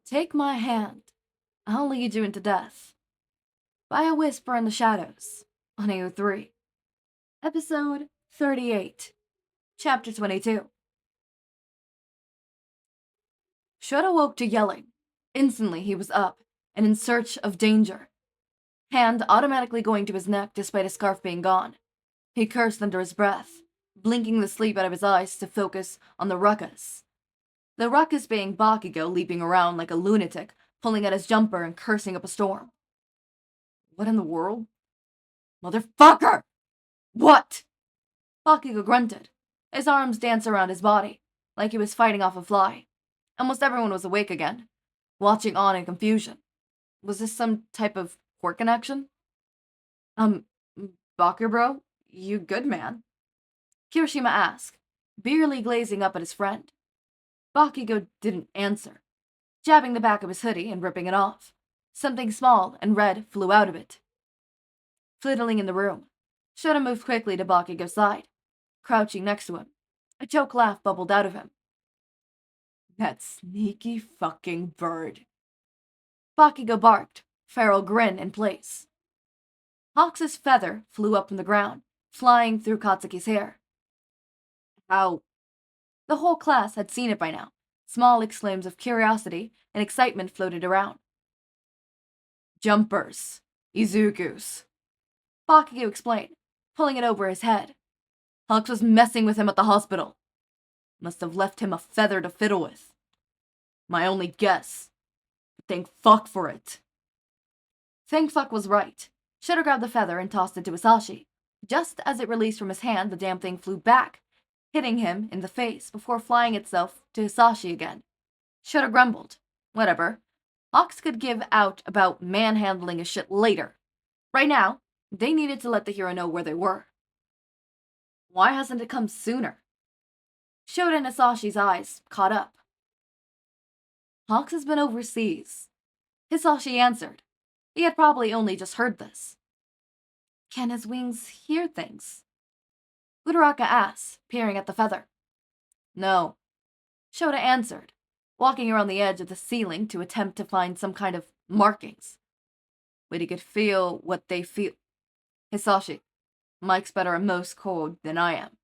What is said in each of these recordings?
Take my hand. I'll lead you into death. By a whisper in the shadows. On AO3. Episode 38. Chapter 22. Shouta woke to yelling. Instantly he was up, and in search of danger. Hand automatically going to his neck despite his scarf being gone. He cursed under his breath, blinking the sleep out of his eyes to focus on the ruckus. The ruckus being Bakugou leaping around like a lunatic, pulling at his jumper and cursing up a storm. What in the world? Motherfucker! What? Bakugou grunted. His arms danced around his body, like he was fighting off a fly. Almost everyone was awake again, watching on in confusion. Was this some type of quirk in action? Baku bro, you good man? Kirishima asked, beerily glazing up at his friend. Bakugou didn't answer, jabbing the back of his hoodie and ripping it off. Something small and red flew out of it. Flitting in the room, Shouta moved quickly to Bakugou's side, crouching next to him. A choke laugh bubbled out of him. That sneaky fucking bird. Bakugou barked, feral grin in place. Hawks' feather flew up from the ground, flying through Katsuki's hair. How? The whole class had seen it by now. Small exclaims of curiosity and excitement floated around. Jumpers. Izuku's. Bakugou explained, pulling it over his head. Hawks was messing with him at the hospital. Must have left him a feather to fiddle with. My only guess. Thank fuck for it. Thank fuck was right. Shouta grabbed the feather and tossed it to Hizashi. Just as it released from his hand, the damn thing flew back, hitting him in the face before flying itself to Hizashi again. Shouta grumbled. Whatever. Hawks could give out about manhandling his shit later. Right now, they needed to let the hero know where they were. Why hasn't it come sooner? Shouta and Hisashi's eyes caught up. Hawks has been overseas. Hizashi answered. He had probably only just heard this. Can his wings hear things? Uraraka asked, peering at the feather. No. Shouta answered, walking around the edge of the ceiling to attempt to find some kind of markings. But he could feel what they feel. Hizashi, Mike's better at Morse code than I am.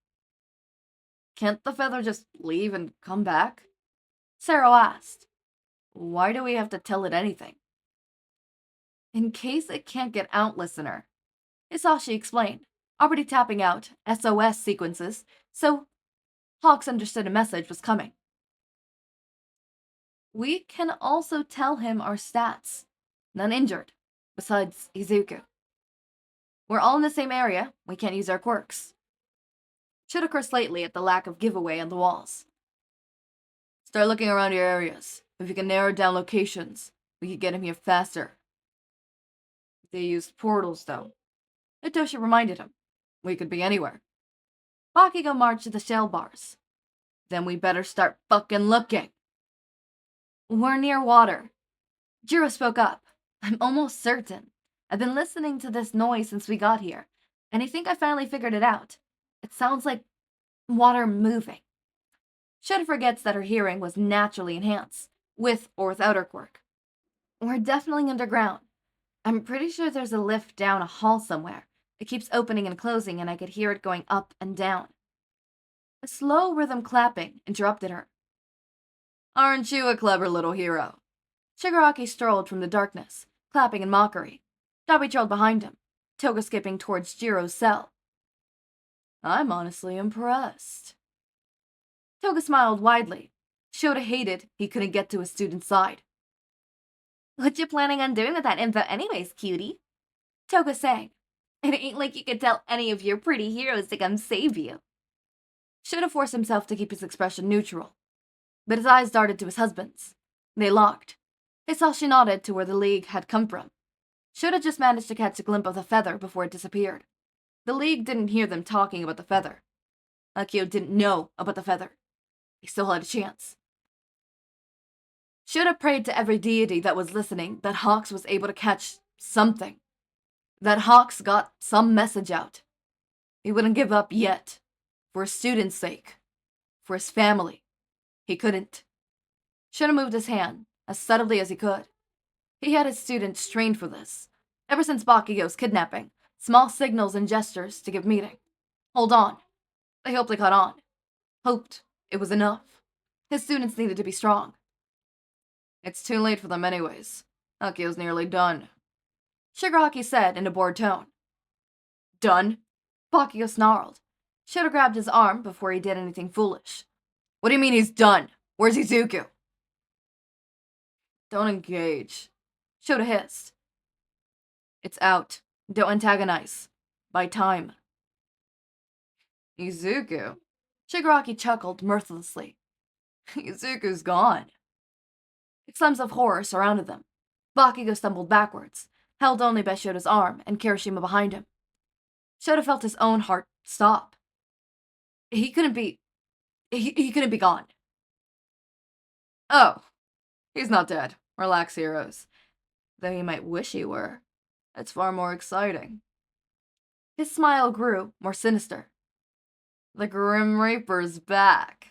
Can't the feather just leave and come back? Sero asked. Why do we have to tell it anything? In case it can't get out, listener. Hizashi explained, already tapping out SOS sequences, so Hawks understood a message was coming. We can also tell him our stats. None injured, besides Izuku. We're all in the same area, we can't use our quirks. Shouta cursed slightly at the lack of giveaway on the walls. Start looking around your areas. If you can narrow down locations, we could get him here faster. They used portals, though. Hitoshi reminded him. We could be anywhere. Bakugou marched to the shell bars. Then we better start fucking looking. We're near water. Jiro spoke up. I'm almost certain. I've been listening to this noise since we got here, and I think I finally figured it out. It sounds like water moving. Shouta forgets that her hearing was naturally enhanced, with or without her quirk. We're definitely underground. I'm pretty sure there's a lift down a hall somewhere. It keeps opening and closing, and I could hear it going up and down. A slow rhythm clapping interrupted her. Aren't you a clever little hero? Shigaraki strolled from the darkness, clapping in mockery. Dabi trailed behind him, Toga skipping towards Jiro's cell. I'm honestly impressed. Toga smiled widely. Shouta hated he couldn't get to his student's side. What you planning on doing with that info anyways, cutie? Toga sang. It ain't like you could tell any of your pretty heroes to come save you. Shouta forced himself to keep his expression neutral, but his eyes darted to his husband's. They locked. Hizashi nodded to where the League had come from. Shouta just managed to catch a glimpse of the feather before it disappeared. The League didn't hear them talking about the feather. Akio didn't know about the feather. He still had a chance. Shouta prayed to every deity that was listening that Hawks was able to catch something. That Hawks got some message out. He wouldn't give up yet. For his student's sake. For his family. He couldn't. Shouta moved his hand, as subtly as he could. He had his students trained for this. Ever since Bakugou's kidnapping, small signals and gestures to give meaning. Hold on. They hoped they caught on. Hoped it was enough. His students needed to be strong. It's too late for them anyways. Akio's nearly done. Shigaraki said in a bored tone. Done? Bakugo snarled. Shouta grabbed his arm before he did anything foolish. What do you mean he's done? Where's Izuku? Don't engage. Shouta hissed. It's out. Don't antagonize. By time. Izuku? Shigaraki chuckled mirthlessly. Izuku's gone. Exclaims of horror surrounded them. Bakugo stumbled backwards, held only by Shota's arm and Kirishima behind him. Shouta felt his own heart stop. He couldn't be gone. Oh, he's not dead. Relax, heroes. Though you might wish he were. It's far more exciting. His smile grew more sinister. The Grim Reaper's back.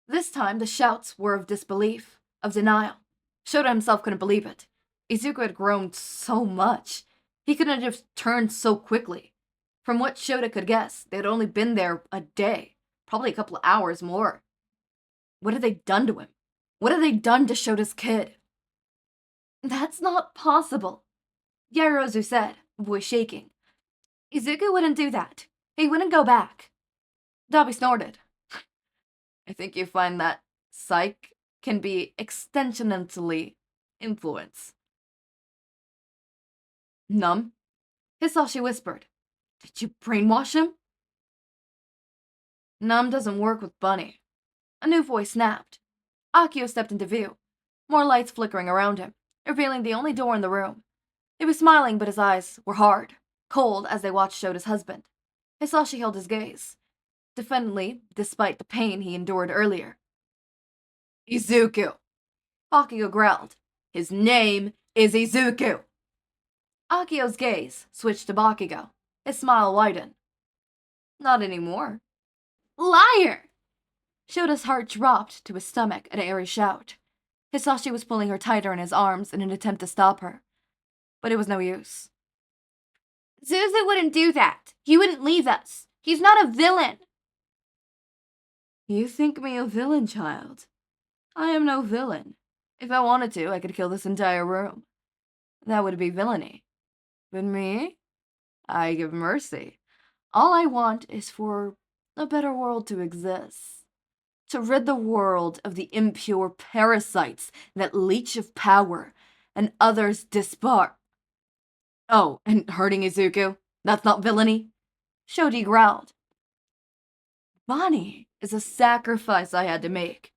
This time the shouts were of disbelief, of denial. Shouta himself couldn't believe it. Izuku had grown so much. He couldn't have turned so quickly. From what Shouta could guess, they had only been there a day, probably a couple of hours more. What had they done to him? What had they done to Shota's kid? That's not possible, Yaoyorozu said, voice shaking. Izuku wouldn't do that. He wouldn't go back. Dabi snorted. I think you find that psych can be extensionally influenced. Numb? Hizashi whispered. Did you brainwash him? Numb doesn't work with Bunny. A new voice snapped. Akio stepped into view, more lights flickering around him, revealing the only door in the room. He was smiling, but his eyes were hard, cold as they watched Shota's husband. Hizashi held his gaze, defiantly, despite the pain he endured earlier. Izuku! Bakugo growled. His name is Izuku! Akio's gaze switched to Bakugo. His smile widened. Not anymore. Liar! Shota's heart dropped to his stomach at an airy shout. Hizashi was pulling her tighter in his arms in an attempt to stop her. But it was no use. Zuzu wouldn't do that. He wouldn't leave us. He's not a villain. You think me a villain, child? I am no villain. If I wanted to, I could kill this entire room. That would be villainy. But me? I give mercy. All I want is for a better world to exist. To rid the world of the impure parasites that leech of power and others dispar. Oh, and hurting Izuku? That's not villainy? Shodi growled. Bonnie is a sacrifice I had to make.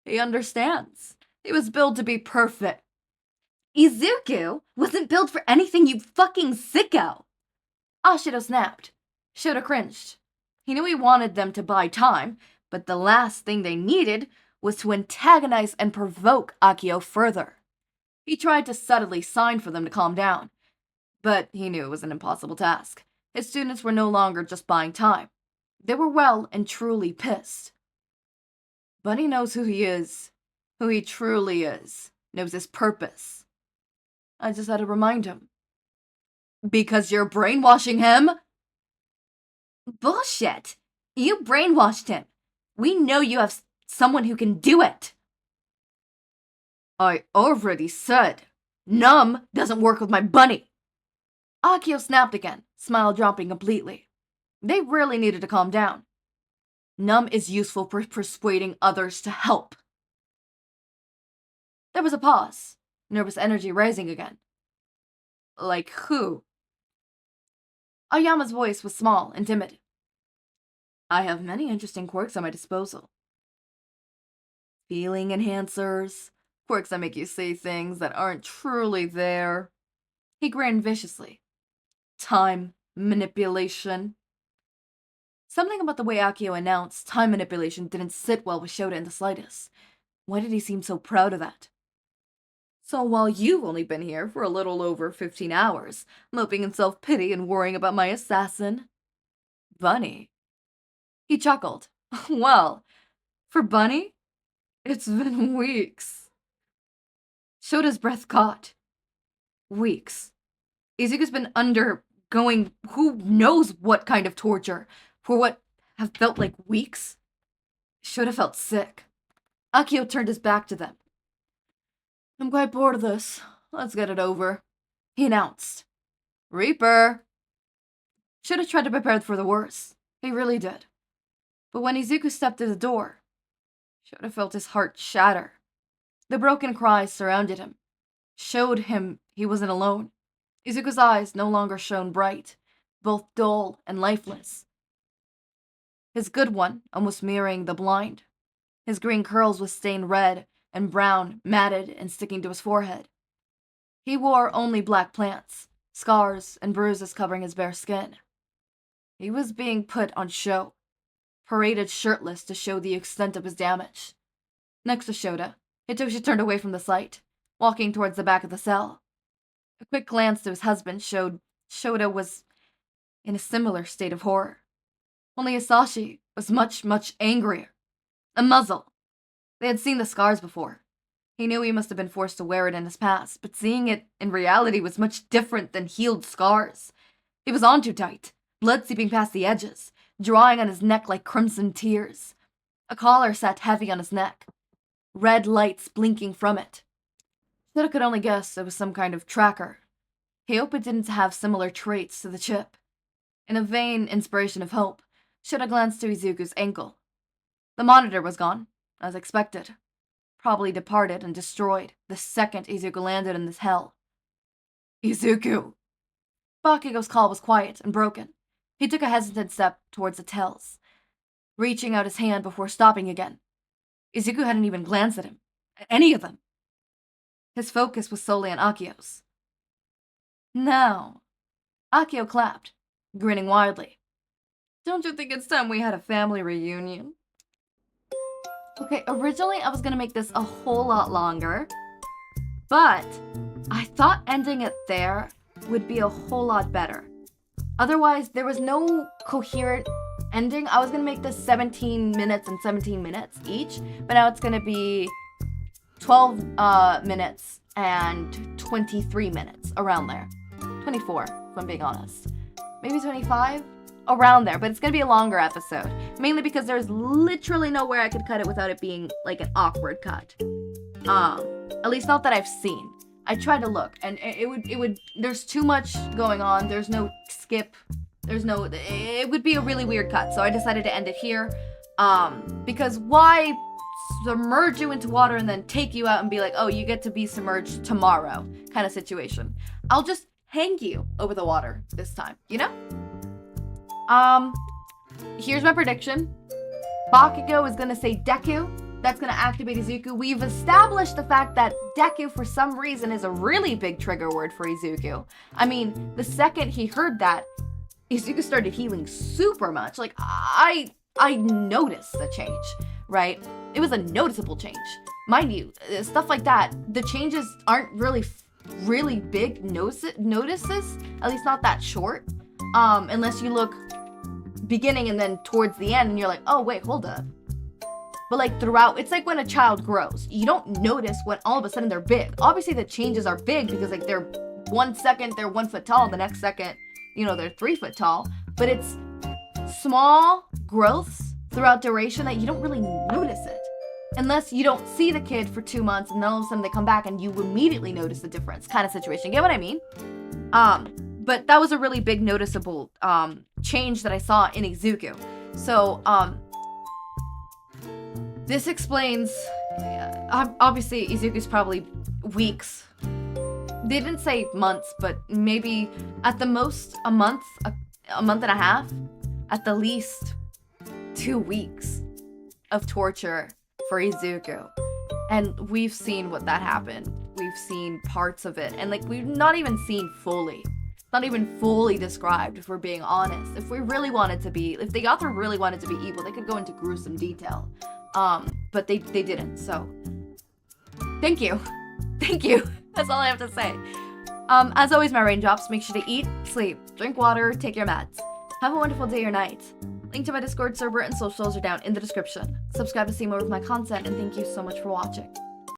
He understands. He was built to be perfect. Izuku wasn't built for anything, you fucking sicko! Ashido snapped. Shouta cringed. He knew he wanted them to buy time, but the last thing they needed was to antagonize and provoke Akio further. He tried to subtly sign for them to calm down, but he knew it was an impossible task. His students were no longer just buying time. They were well and truly pissed. Bunny knows who he is, who he truly is, knows his purpose. I just had to remind him. Because you're brainwashing him? Bullshit! You brainwashed him. We know you have someone who can do it. I already said, Numb doesn't work with my bunny. Akio snapped again, smile dropping completely. They really needed to calm down. Numb is useful for persuading others to help. There was a pause, nervous energy rising again. Like who? Ayama's voice was small and timid. I have many interesting quirks at my disposal. Feeling enhancers, quirks that make you see things that aren't truly there. He grinned viciously. Time manipulation. Something about the way Akio announced time manipulation didn't sit well with Shouta in the slightest. Why did he seem so proud of that? So while you've only been here for a little over 15 hours, moping in self-pity and worrying about my assassin? Bunny. He chuckled. Well, for Bunny, it's been weeks. Shota's breath caught. Weeks. Izuku's been undergoing who knows what kind of torture for what have felt like weeks. Shouta felt sick. Akio turned his back to them. I'm quite bored of this. Let's get it over, he announced. Reaper! Shouta tried to prepare for the worst. He really did. But when Izuku stepped through the door, Shouta felt his heart shatter. The broken cries surrounded him, showed him he wasn't alone. Izuku's eyes no longer shone bright, both dull and lifeless. His good one almost mirroring the blind. His green curls was stained red and brown, matted and sticking to his forehead. He wore only black plants, scars and bruises covering his bare skin. He was being put on show, paraded shirtless to show the extent of his damage. Next to Shouta, Hitoshi turned away from the sight, walking towards the back of the cell. A quick glance to his husband showed Shouta was in a similar state of horror. Only Hizashi was much, much angrier. A muzzle. They had seen the scars before. He knew he must have been forced to wear it in his past, but seeing it in reality was much different than healed scars. It was on too tight, blood seeping past the edges, drawing on his neck like crimson tears. A collar sat heavy on his neck, red lights blinking from it. Shouta could only guess it was some kind of tracker. He hoped it didn't have similar traits to the chip. In a vain inspiration of hope, Shouta glanced to Izuku's ankle. The monitor was gone, as expected. Probably departed and destroyed the second Izuku landed in this hell. Izuku! Bakugou's call was quiet and broken. He took a hesitant step towards the tells, reaching out his hand before stopping again. Izuku hadn't even glanced at him, at any of them. His focus was solely on Akio's. Now, Akio clapped, grinning widely. Don't you think it's time we had a family reunion? Okay, originally I was gonna make this a whole lot longer, but I thought ending it there would be a whole lot better. Otherwise, there was no coherent ending. I was gonna make this 17 minutes and 17 minutes each, but now it's gonna be 12 minutes and 23 minutes, around there. 24, if I'm being honest. Maybe 25? Around there, but it's gonna be a longer episode. Mainly because there's literally nowhere I could cut it without it being like an awkward cut. At least not that I've seen. I tried to look, and it would, there's too much going on. There's no skip. It would be a really weird cut, so I decided to end it here. Because why submerge you into water and then take you out and be like, oh, you get to be submerged tomorrow kind of situation. I'll just hang you over the water this time, you know? Here's my prediction. Bakugou is gonna say Deku. That's gonna activate Izuku. We've established the fact that Deku, for some reason, is a really big trigger word for Izuku. I mean, the second he heard that, Izuku started healing super much. Like, I noticed the change, right? It was a noticeable change. Mind you, stuff like that, the changes aren't really big notices, at least not that short. Unless you look beginning and then towards the end and you're like, oh wait, hold up. But like throughout, it's like when a child grows. You don't notice when all of a sudden they're big. Obviously the changes are big because like they're 1 second, they're 1 foot tall, the next second, you know, they're 3 foot tall. But it's small growths throughout duration that you don't really notice it. Unless you don't see the kid for 2 months and then all of a sudden they come back and you immediately notice the difference kind of situation. Get what I mean? But that was a really big noticeable change that I saw in Izuku. So, this explains, obviously Izuku's probably weeks. They didn't say months, but maybe at the most a month and a half, at the least 2 weeks of torture for Izuku. And we've seen what that happened. We've seen parts of it, and like we've not even seen fully. Not even fully described, if we're being honest. If we really wanted to be, if the author really wanted to be evil, they could go into gruesome detail. But they didn't, so. Thank you. Thank you. That's all I have to say. As always, my raindrops, make sure to eat, sleep, drink water, take your meds. Have a wonderful day or night. Link to my Discord server and socials are down in the description. Subscribe to see more of my content, and thank you so much for watching.